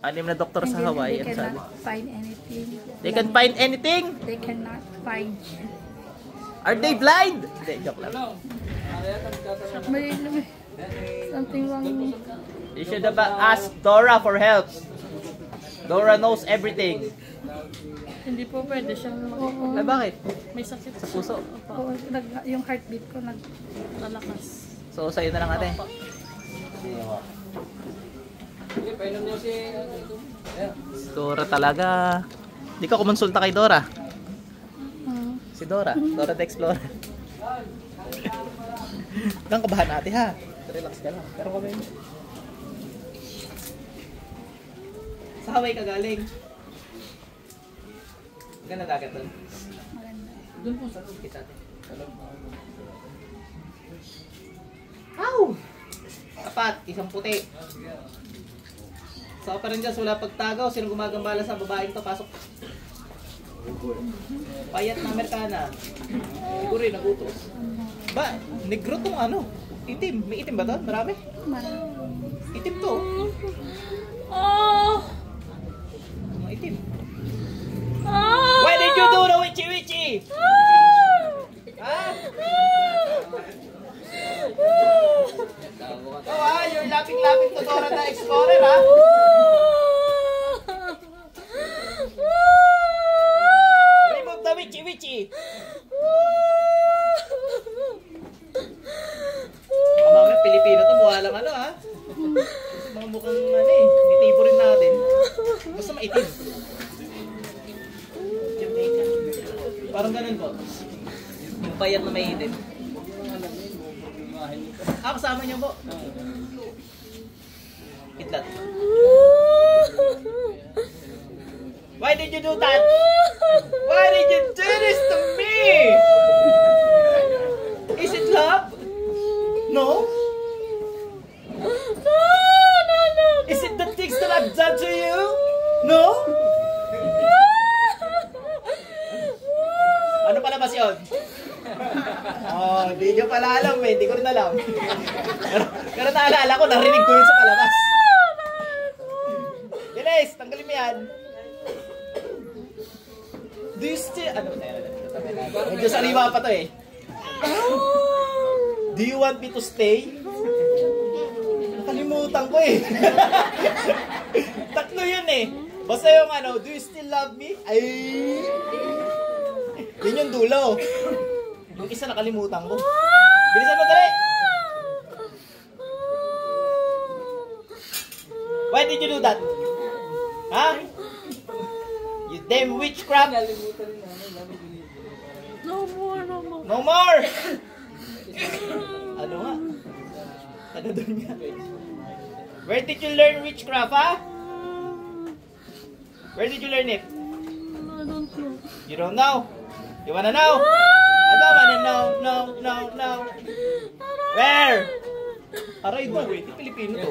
Anim na doktor sa Hawaii. They cannot find anything. They can find anything? They cannot find. Are they blind? Hindi, joke lang. May something wrong. You should have asked Dora for help. Dora knows everything. Hindi po pwede siyang Ay, bakit? may sakit Sa puso. Oo, yung heartbeat ko lalakas. So, sa'yo na lang ate. Si Dora talaga. Hindi ka kumonsulta kay Dora. Si Dora. Dora the Explorer. Huwag kabahan natin ha. Relax ka lang. Pero kami. Sa Hawaii ka galing. Ganda dagat doon. Doon po sa kita natin. Ow! Apat, isang puti. Sa Operanjas, wala pagtagaw. Sinong gumagambala sa babaeng to? Pasok. Payat na Amerikana. Siguro rin, nagutos. Ba, negro tong ano? Itim. May itim ba to? Marami? Itim to. Mga itim. Why did you do the witchy-witchy? Ha? Oh ha, you're laughing to Dora the Explorer ha? Remove the witchy-witchy. Mga Pilipino to, mukha lang ano ha? Mga mukhang ano eh, nitibo rin natin. Basta maitim. Parang ganun po. Yung payat na may itim. Kasama niyo po. Kitlat. Why did you do that? Why did you do this to me? Is it love? No? Is it the things that I've done to you? No? Ano palabas yun? Oh, hindi nyo pala alam eh. Hindi ko rin alam. Pero naalala ko, narinig ko yun sa palabas. Bilis, tanggalin mo yan. Do you still... Ano? Medyo sariwa pa to eh. Do you want me to stay? Nakalimutan ko eh. Tatlo yun eh. Basta yung ano, do you still love me? Ay... Yun yung dulo. Yung isa nakalimutan ko. Bilisan mo dali! Why did you do that? Ha? You damn witchcraft! No more, no more. No more! Ano nga? Ano doon nga? Where did you learn witchcraft, ha? Where did you learn it? I don't know. You don't know? You wanna know? I don't wanna know, no. Where? Aray mo, eh. Di Pilipino to.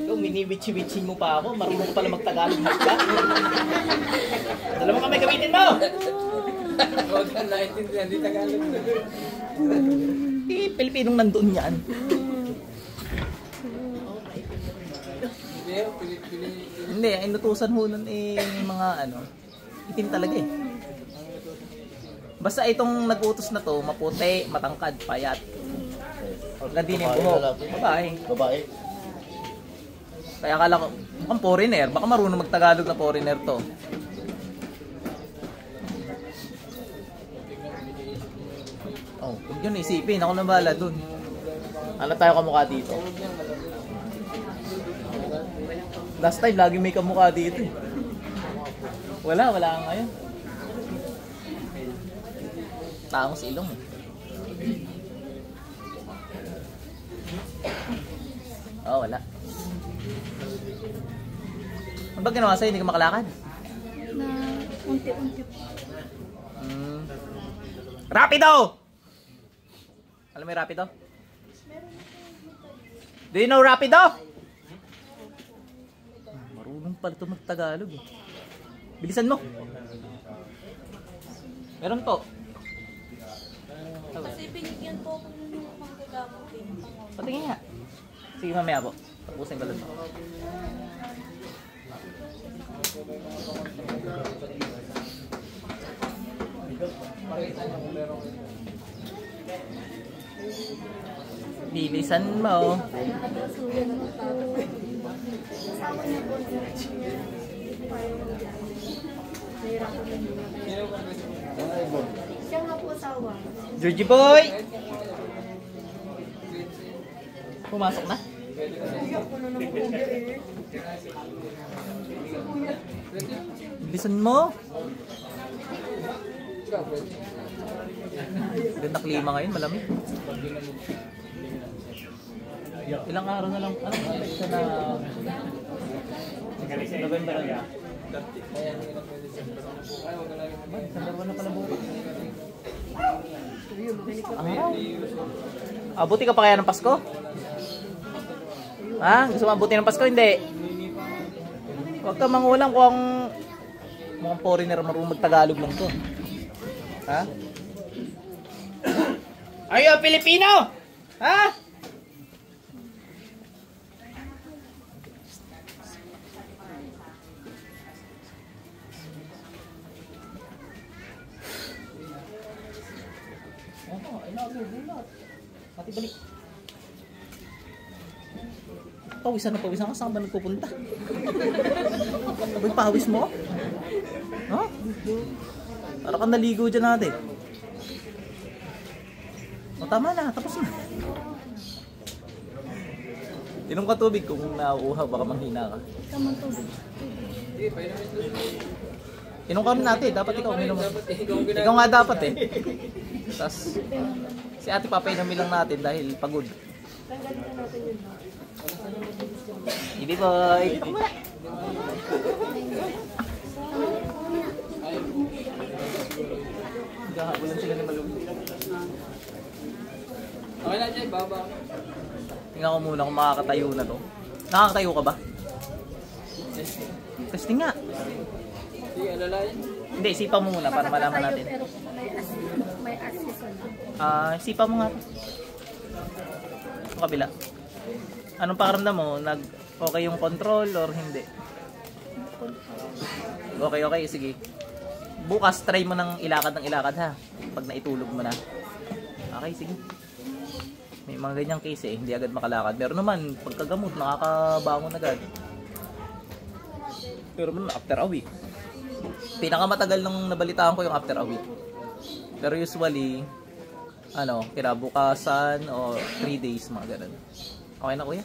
Ikaw, mini-witchy-witchy mo pa ako. Marunong pala mag-Tagalog ka. Dala mo kami, gamitin mo! Huwag ka naintindihan, di Tagalog. Di, Pilipinong nandoon yan. Hindi, inutusan ho nun eh, mga ano, itim talaga eh. Basta itong nag-utos na to, maputi, matangkad, payat. Gandin yung buhok. Babae. Babae. Kaya akala ko, mukhang foreigner. Baka marunong mag-Tagalog na foreigner to. Oh, huwag yun isipin. Ako na bahala dun. Ano tayo kamukha dito? Last time, lagi may kamukha dito eh. Wala ka ngayon. Taong silong eh. Oh, wala. Ano ba ginawa sa'yo? Hindi ka makalakad? Na unti-unti. Rapido! Alam mo yung Rapido? Do you know Rapido? Marunong pala ito mag-Tagalog eh. Bilisan mo. Meron po. Kasi binigyan po ako ng manggagamot din. Patingin nga. Sige, mamaya po. Tapusin ko lang. Bilisan mo. Siya nga po asawa. Georgie boy! Pumasok na? Bilisan mo. Ganda klima ngayon, malamig. Ilang araw na lang, ano ba? Sa na... November na yan. December na pala bukas. Araw. Abuti ka pa kaya ng Pasko? Ha? Gusto mo abuti ng Pasko? Hindi. Huwag ka mangulang kung ang mukhang foreigner marunong mag-Tagalog lang to. Ha? Ayo, Pilipino! Ha? Pati balik. Pawisan na pawisan ka. Saan ba nagpupunta? Sabay pawis mo? Ha? Para kang naligo dyan natin. O tama na, tapos na. Inom ka tubig kung nauuhaw, baka manghina ka. Kamang tubig. Inom ka rin natin, dapat ikaw uminom. Ikaw nga dapat eh. Tapos, si ate papainumin lang natin dahil pagod. Hindi boy. Gahabulan sila ni Malumi. Okay na dyan, baba. Tingnan ko muna kung makakatayo na to. Nakakatayo ka ba? Testing nga. Sige, alalayan. Hindi, isipa mo muna para malaman natin. Pero may access na. Isipa mo nga. Sa kabila. Anong pakiramdam mo? Okay yung control or hindi? Okay, sige. Bukas try mo ng ilakad ha. Pag naitulog mo na. Okay, sige. May mga ganyang case eh, hindi agad makalakad. Pero naman, pagkagamot, nakakabangon agad. Pero naman, after a week. Pinakamatagal nung nabalitaan ko yung after a week. Pero usually, kinabukasan o 3 days, mga ganun. Okay na kuya?